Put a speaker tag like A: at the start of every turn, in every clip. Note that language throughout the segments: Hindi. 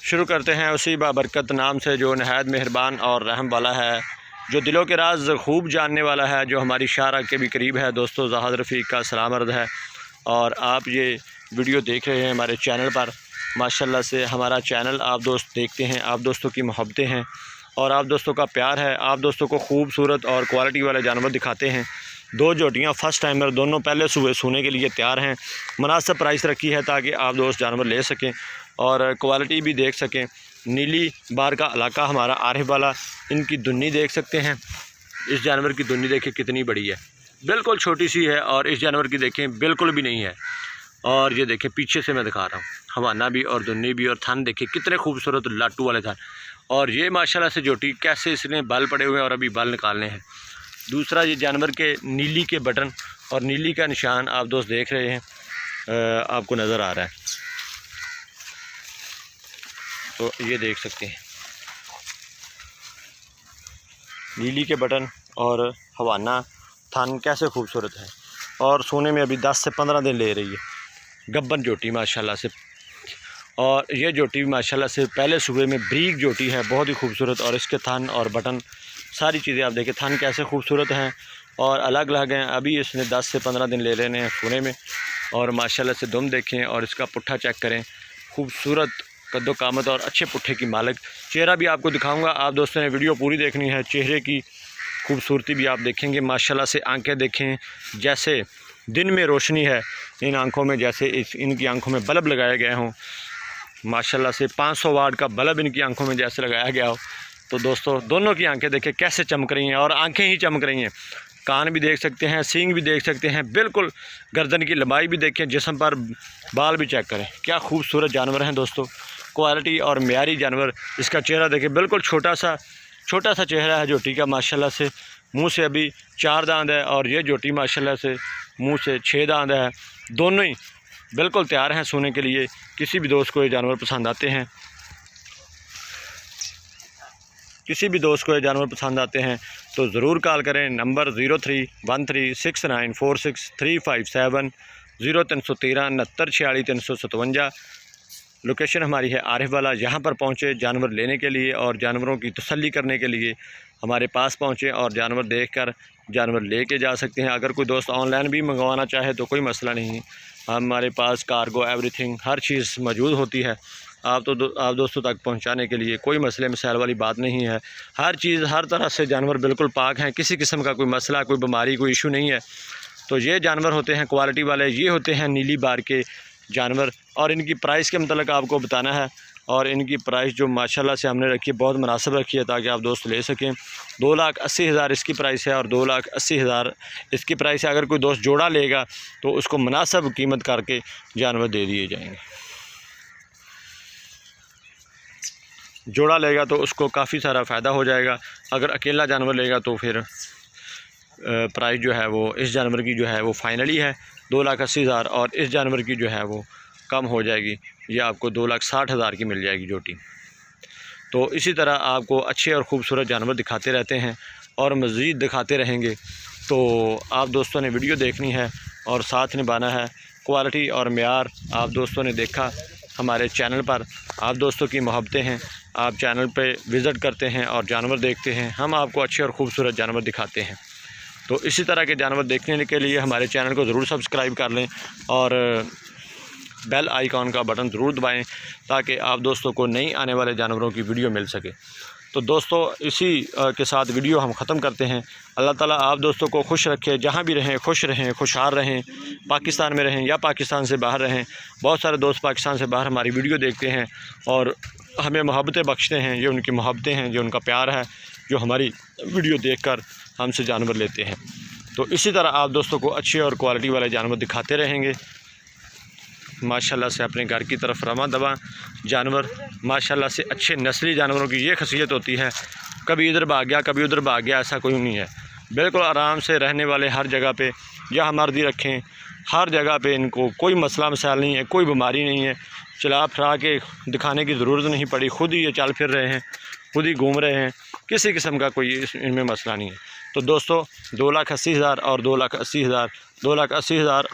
A: शुरू करते हैं उसी बाबरकत नाम से जो नहायत मेहरबान और रहम वाला है, जो दिलों के राज खूब जानने वाला है, जो हमारी शारा के भी करीब है। दोस्तों, ज़हाद रफ़ीक का सलाम अर्ज़ है और आप ये वीडियो देख रहे हैं हमारे चैनल पर। माशाल्लाह से हमारा चैनल आप दोस्त देखते हैं, आप दोस्तों की मोहब्बतें हैं और आप दोस्तों का प्यार है। आप दोस्तों को खूबसूरत और क्वालिटी वाले जानवर दिखाते हैं। 2 जोटियाँ फर्स्ट टाइमर, दोनों पहले सोने के लिए तैयार हैं। मुनासिब प्राइस रखी है ताकि आप दोस्त जानवर ले सकें और क्वालिटी भी देख सकें। नीली बार का इलाका हमारा आरिफ वाला। इनकी दुन्नी देख सकते हैं। इस जानवर की दुन्नी देखें कितनी बड़ी है, बिल्कुल छोटी सी है। और इस जानवर की देखें बिल्कुल भी नहीं है। और ये देखें पीछे से मैं दिखा रहा हूँ, हवाना भी और दुन्नी भी, और थन देखें कितने खूबसूरत लाटू वाले थन। और ये माशाल्लाह से जोटी कैसे इसने बाल पड़े हुए हैं और अभी बाल निकालने हैं। दूसरा, ये जानवर के नीली के बटन और नीली का निशान आप दोस्त देख रहे हैं, आपको नज़र आ रहा है, तो ये देख सकते हैं नीली के बटन और हवाना थन कैसे खूबसूरत है। और सोने में अभी 10 से 15 दिन ले रही है। गब्बन जोटी माशाल्लाह से। और ये जोटी भी माशाल्लाह से पहले सूबे में ब्रीक जोटी है, बहुत ही खूबसूरत। और इसके थन और बटन सारी चीज़ें आप देखें, थन कैसे खूबसूरत हैं और अलग अलग हैं। अभी इसने 10 से 15 दिन ले लेने हैं सोने में। और माशाल्लाह से दुम देखें और इसका पुट्ठा चेक करें, खूबसूरत कद्दो कामत और अच्छे पुट्ठे की मालिक। चेहरा भी आपको दिखाऊंगा, आप दोस्तों ने वीडियो पूरी देखनी है। चेहरे की खूबसूरती भी आप देखेंगे। माशाल्लाह से आंखें देखें, जैसे दिन में रोशनी है इन आंखों में, जैसे इनकी आंखों में बल्ब लगाए गए हों। माशाल्लाह से 500 वाट का बल्ब इनकी आंखों में जैसे लगाया गया हो। तो दोस्तों, दोनों की आंखें देखें कैसे चमक रही हैं, और आंखें ही चमक रही हैं। कान भी देख सकते हैं, सींग भी देख सकते हैं, बिल्कुल गर्दन की लंबाई भी देखें, जिस्म पर बाल भी चेक करें। क्या खूबसूरत जानवर हैं दोस्तों, क्वालिटी और मेयारी जानवर। इसका चेहरा देखें, बिल्कुल छोटा सा चेहरा है जोटी का। माशाल्लाह से मुंह से अभी 4 दांत है और ये जोटी माशाल्लाह से मुंह से 6 दांत है। दोनों ही बिल्कुल तैयार हैं सोने के लिए। किसी भी दोस्त को ये जानवर पसंद आते हैं, तो ज़रूर कॉल करें। नंबर 031369463570 0313 6946 357। लोकेशन हमारी है आरिफ वाला। यहाँ पर पहुँचे जानवर लेने के लिए और जानवरों की तसल्ली करने के लिए हमारे पास पहुँचे और जानवर देखकर जानवर लेके जा सकते हैं। अगर कोई दोस्त ऑनलाइन भी मंगवाना चाहे तो कोई मसला नहीं, हमारे पास कार्गो एवरीथिंग हर चीज़ मौजूद होती है। आप दोस्तों तक पहुंचाने के लिए कोई मसले मसाइल वाली बात नहीं है। हर चीज़ हर तरह से जानवर बिल्कुल पाक हैं, किसी किस्म का कोई मसला, कोई बीमारी, कोई इशू नहीं है। तो ये जानवर होते हैं क्वालिटी वाले, ये होते हैं नीली बार के जानवर। और इनकी प्राइस के मतलब आपको बताना है। और इनकी प्राइस जो माशाल्लाह से हमने रखी है, बहुत मुनासिब रखी है ताकि आप दोस्त ले सकें। 2,80,000 इसकी प्राइस है और 2,80,000 इसकी प्राइस है। अगर कोई दोस्त जोड़ा लेगा तो उसको मुनासिब कीमत करके जानवर दे दिए जाएंगे। जोड़ा लेगा तो उसको काफ़ी सारा फ़ायदा हो जाएगा। अगर अकेला जानवर लेगा तो फिर प्राइस जो है वो इस जानवर की जो है वो फाइनली है 2,80,000 और इस जानवर की जो है वो कम हो जाएगी, ये आपको 2,60,000 की मिल जाएगी जोटी। तो इसी तरह आपको अच्छे और ख़ूबसूरत जानवर दिखाते रहते हैं और मज़ीद दिखाते रहेंगे। तो आप दोस्तों ने वीडियो देखनी है और साथ निभाना है। क्वालिटी और मेयार आप दोस्तों ने देखा हमारे चैनल पर, आप दोस्तों की मोहब्बतें हैं। आप चैनल पे विज़िट करते हैं और जानवर देखते हैं, हम आपको अच्छे और ख़ूबसूरत जानवर दिखाते हैं। तो इसी तरह के जानवर देखने के लिए हमारे चैनल को ज़रूर सब्सक्राइब कर लें और बेल आइकॉन का बटन ज़रूर दबाएं ताकि आप दोस्तों को नई आने वाले जानवरों की वीडियो मिल सके। तो दोस्तों, इसी के साथ वीडियो हम ख़त्म करते हैं। अल्लाह ताला आप दोस्तों को खुश रखे, जहाँ भी रहें खुश रहें, खुशहाल रहें। पाकिस्तान में रहें या पाकिस्तान से बाहर रहें, बहुत सारे दोस्त पाकिस्तान से बाहर हमारी वीडियो देखते हैं और हमें मोहब्बतें बख्शते हैं। ये उनकी मोहब्बतें हैं, जो उनका प्यार है, जो हमारी वीडियो देखकर हमसे जानवर लेते हैं। तो इसी तरह आप दोस्तों को अच्छे और क्वालिटी वाले जानवर दिखाते रहेंगे। माशाल्लाह से अपने घर की तरफ रवा दवा जानवर, माशाल्लाह से अच्छे नस्ली जानवरों की ये खसीयत होती है, कभी इधर भाग गया कभी उधर भाग गया, ऐसा कोई नहीं है। बिल्कुल आराम से रहने वाले, हर जगह पे जहाँ मर्जी रखें, हर जगह पे इनको कोई मसला मसाइल नहीं है, कोई बीमारी नहीं है। चला फिरा के दिखाने की ज़रूरत नहीं पड़ी, खुद ही ये चल फिर रहे हैं, खुद ही घूम रहे हैं, किसी किस्म का कोई इनमें मसला नहीं है। तो दोस्तों, 2,80,000 और 2,80,000, 2,80,000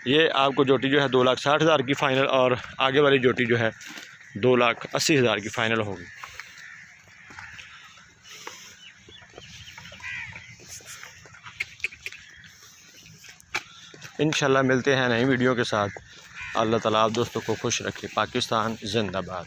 A: ये आपको जोटी जो है 2,60,000 की फ़ाइनल, और आगे वाली जोटी जो है 2,80,000 की फ़ाइनल होगी। इंशाल्लाह मिलते हैं नई वीडियो के साथ। अल्लाह ताला आप दोस्तों को खुश रखे। पाकिस्तान जिंदाबाद।